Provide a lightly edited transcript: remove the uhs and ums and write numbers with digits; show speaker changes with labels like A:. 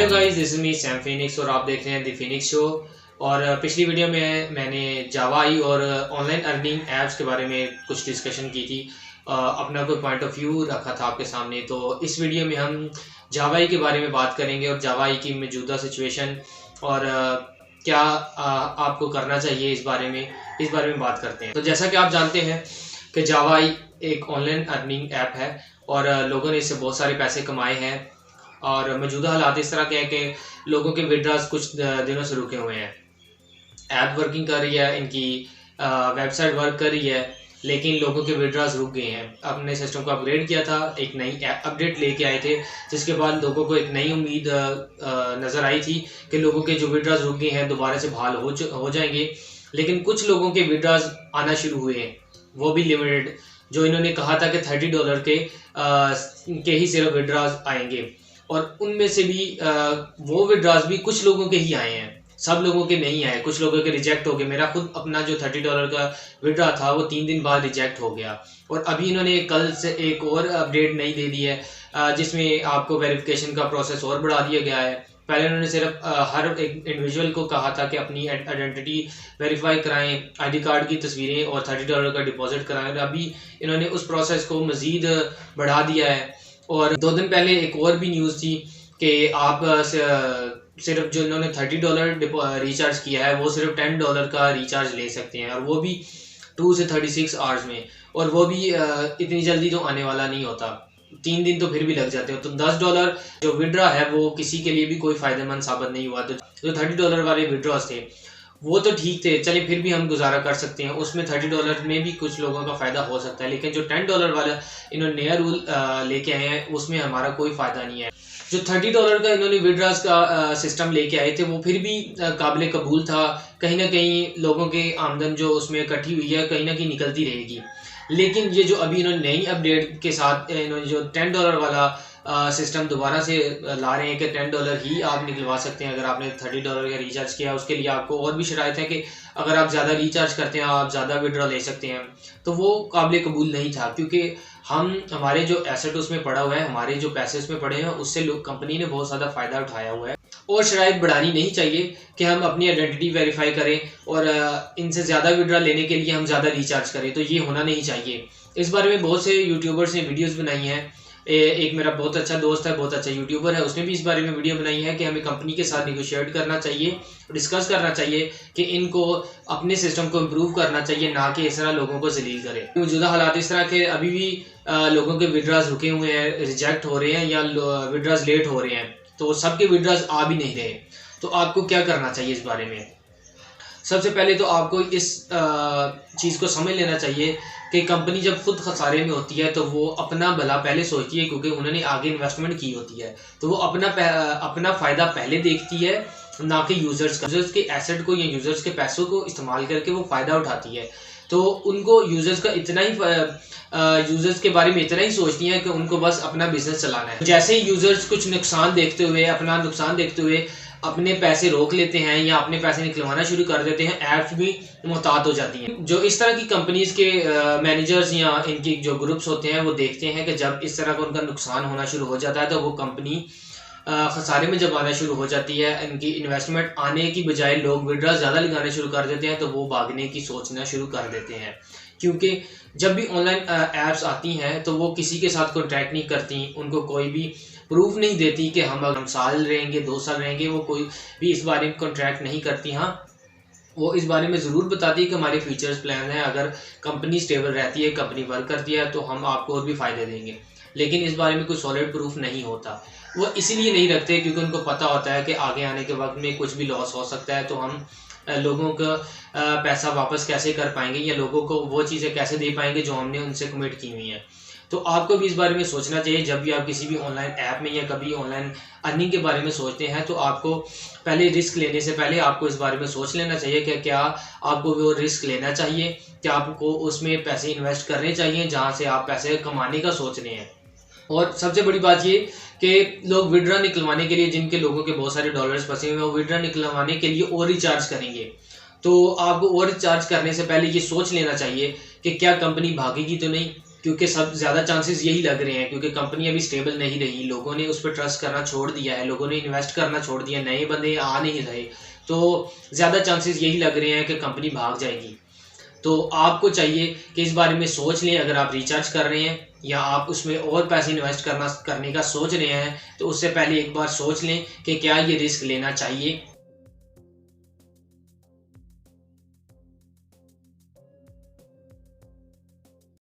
A: Hello guys, this is me Sam Phoenix और आप देख रहे हैं द फिनिक्स शो। और पिछली वीडियो में मैंने जावा आई और ऑनलाइन अर्निंग ऐप्स के बारे में कुछ डिस्कशन की थी, अपना कोई पॉइंट ऑफ व्यू रखा था आपके सामने। तो इस वीडियो में हम जावा आई के बारे में बात करेंगे और जावा आई की मौजूदा सिचुएशन और क्या आपको करना चाहिए इस बारे में बात करते हैं। तो जैसा कि आप जानते हैं कि जावा आई एक ऑनलाइन अर्निंग ऐप है और लोगों ने इससे बहुत सारे पैसे कमाए हैं। और मौजूदा हालात इस तरह के हैं कि लोगों के विड्रॉज कुछ दिनों से रुके हुए हैं। ऐप वर्किंग कर रही है, इनकी वेबसाइट वर्क कर रही है, लेकिन लोगों के विड्रॉज रुक गए हैं। अपने सिस्टम को अपग्रेड किया था, एक नई अपडेट लेके आए थे, जिसके बाद लोगों को एक नई उम्मीद नज़र आई थी कि लोगों के जो विड्रॉज रुक गए हैं दोबारा से बहाल हो जाएंगे। लेकिन कुछ लोगों के विड्रॉज आना शुरू हुए हैं, वो भी लिमिटेड। जो इन्होंने कहा था कि $30 के ही सिर्फ विड्रॉज आएंगे, और उनमें से भी वो विड्रॉज भी कुछ लोगों के ही आए हैं, सब लोगों के नहीं आए। कुछ लोगों के रिजेक्ट हो गए। मेरा खुद अपना जो $30 का विड्रॉ था वो 3 दिन बाद रिजेक्ट हो गया। और अभी इन्होंने कल से एक और अपडेट नई दे दी है, जिसमें आपको वेरिफिकेशन का प्रोसेस और बढ़ा दिया गया है। पहले उन्होंने सिर्फ हर एक इंडिविजुअल को कहा था कि अपनी आइडेंटिटी वेरीफाई कराएं, आईडी कार्ड की तस्वीरें और $30 का डिपॉजिट कराएं। अभी इन्होंने उस प्रोसेस को मज़ीद बढ़ा दिया है। और 2 दिन पहले एक और भी न्यूज़ थी कि आप सिर्फ जो इन्होंने $30 रिचार्ज किया है वो सिर्फ $10 का रिचार्ज ले सकते हैं, और वो भी 2 से 36 आवर्स में। और वो भी इतनी जल्दी तो आने वाला नहीं होता, 3 दिन तो फिर भी लग जाते हो। तो $10 जो विड्रॉ है वो किसी के लिए भी कोई फ़ायदेमंद साबित नहीं हुआ। तो जो $30 वाले विड्रॉज थे वो तो ठीक थे, चलिए फिर भी हम गुजारा कर सकते हैं, उसमें $30 में भी कुछ लोगों का फ़ायदा हो सकता है। लेकिन जो $10 वाला इन्होंने नया रूल लेके आए हैं उसमें हमारा कोई फ़ायदा नहीं है। जो $30 का इन्होंने विड्रॉज का सिस्टम लेके आए थे वो फिर भी काबिल कबूल था। कहीं ना कहीं लोगों की आमदन जो उसमें इकट्ठी हुई है कहीं ना कहीं निकलती रहेगी। लेकिन ये जो अभी इन्होंने नई अपडेट के साथ इन्होंने जो $10 वाला सिस्टम दोबारा से ला रहे हैं कि $10 ही आप निकलवा सकते हैं अगर आपने $30 का रिचार्ज किया। उसके लिए आपको और भी शराइत है कि अगर आप ज़्यादा रिचार्ज करते हैं आप ज़्यादा विड्रॉ ले सकते हैं। तो वो काबिल कबूल नहीं था, क्योंकि हमारे जो एसेट उसमें पड़ा हुआ है, हमारे जो पैसे उसमें पड़े हैं, उससे लोग कंपनी ने बहुत ज़्यादा फ़ायदा उठाया हुआ है। और शराइत बढ़ानी नहीं चाहिए कि हम अपनी आइडेंटिटी वेरीफाई करें और इनसे ज़्यादा विड्रॉ लेने के लिए हम ज़्यादा रिचार्ज करें, तो ये होना नहीं चाहिए। इस बारे में बहुत से यूट्यूबर्स ने वीडियोज़ बनाई हैं। एक मेरा बहुत अच्छा दोस्त है, बहुत अच्छा यूट्यूबर है, उसने भी इस बारे में वीडियो बनाई है कि हमें कंपनी के साथ निगोशिएट करना चाहिए, डिस्कस करना चाहिए कि इनको अपने सिस्टम को इम्प्रूव करना चाहिए, ना कि इस तरह लोगों को जलील करें। मौजूदा हालात इस तरह के अभी भी लोगों के विड्रॉज रुके हुए हैं, रिजेक्ट हो रहे हैं या विड्रॉज लेट हो रहे हैं, तो सबके विड्रॉज आ भी नहीं रहे। तो आपको क्या करना चाहिए इस बारे में? सबसे पहले तो आपको इस चीज़ को समझ लेना चाहिए कि कंपनी जब खुद खसारे में होती है तो वो अपना भला पहले सोचती है, क्योंकि उन्होंने आगे इन्वेस्टमेंट की होती है। तो वो अपना फ़ायदा पहले देखती है, ना कि यूज़र्स के एसेट को या यूज़र्स के पैसों को इस्तेमाल करके वो फ़ायदा उठाती है। तो उनको यूज़र्स के बारे में इतना ही सोचती हैं कि उनको बस अपना बिजनेस चलाना है। जैसे ही यूज़र्स कुछ अपना नुकसान देखते हुए अपने पैसे रोक लेते हैं या अपने पैसे निकलवाना शुरू कर देते हैं, ऐप्स भी मुहतात हो जाती हैं। जो इस तरह की कंपनीज के मैनेजर्स या इनकी जो ग्रुप्स होते हैं वो देखते हैं कि जब इस तरह का उनका नुकसान होना शुरू हो जाता है तो वो कंपनी खसारे में जब आना शुरू हो जाती है, इनकी इन्वेस्टमेंट आने की बजाय लोग विड्रॉ ज़्यादा लगाने शुरू कर देते हैं, तो वो भागने की सोचना शुरू कर देते हैं। क्योंकि जब भी ऑनलाइन ऐप्स आती हैं तो वो किसी के साथ कॉन्ट्रैक्ट नहीं करती, उनको कोई भी प्रूफ नहीं देती कि हम साल रहेंगे 2 साल रहेंगे, वो कोई भी इस बारे में कॉन्ट्रैक्ट नहीं करती। हाँ, वो इस बारे में ज़रूर बताती है कि हमारे फ्यूचर्स प्लान है, अगर कंपनी स्टेबल रहती है, कंपनी वर्क करती है तो हम आपको और भी फ़ायदे देंगे। लेकिन इस बारे में कोई सॉलिड प्रूफ नहीं होता। वो इसीलिए नहीं रखते क्योंकि उनको पता होता है कि आगे आने के वक्त में कुछ भी लॉस हो सकता है, तो हम लोगों का पैसा वापस कैसे कर पाएंगे या लोगों को वो चीज़ें कैसे दे पाएंगे जो हमने उनसे कमिट की हुई हैं। तो आपको भी इस बारे में सोचना चाहिए। जब भी आप किसी भी ऑनलाइन ऐप में या कभी ऑनलाइन अर्निंग के बारे में सोचते हैं तो आपको पहले रिस्क लेने से पहले आपको इस बारे में सोच लेना चाहिए कि क्या आपको वो रिस्क लेना चाहिए, क्या आपको उसमें पैसे इन्वेस्ट करने चाहिए जहाँ से आप पैसे कमाने का सोच रहे हैं। और सबसे बड़ी बात ये कि लोग विड्रॉ निकलवाने के लिए, जिनके लोगों के बहुत सारे डॉलर्स फंसे हुए हैं, वो विड्रॉ निकलवाने के लिए और रिचार्ज करेंगे। तो आपको और रिचार्ज करने से पहले ये सोच लेना चाहिए कि क्या कंपनी भागेगी तो नहीं, क्योंकि सब ज़्यादा चांसेस यही लग रहे हैं, क्योंकि कंपनी अभी स्टेबल नहीं रही, लोगों ने उस पर ट्रस्ट करना छोड़ दिया है, लोगों ने इन्वेस्ट करना छोड़ दिया, नए बंदे आ नहीं रहे, तो ज़्यादा चांसेस यही लग रहे हैं कि कंपनी भाग जाएगी। तो आपको चाहिए कि इस बारे में सोच लें। अगर आप रिचार्ज कर रहे हैं या आप उसमें और पैसे इन्वेस्ट करने का सोच रहे हैं, तो उससे पहले एक बार सोच लें कि क्या ये रिस्क लेना चाहिए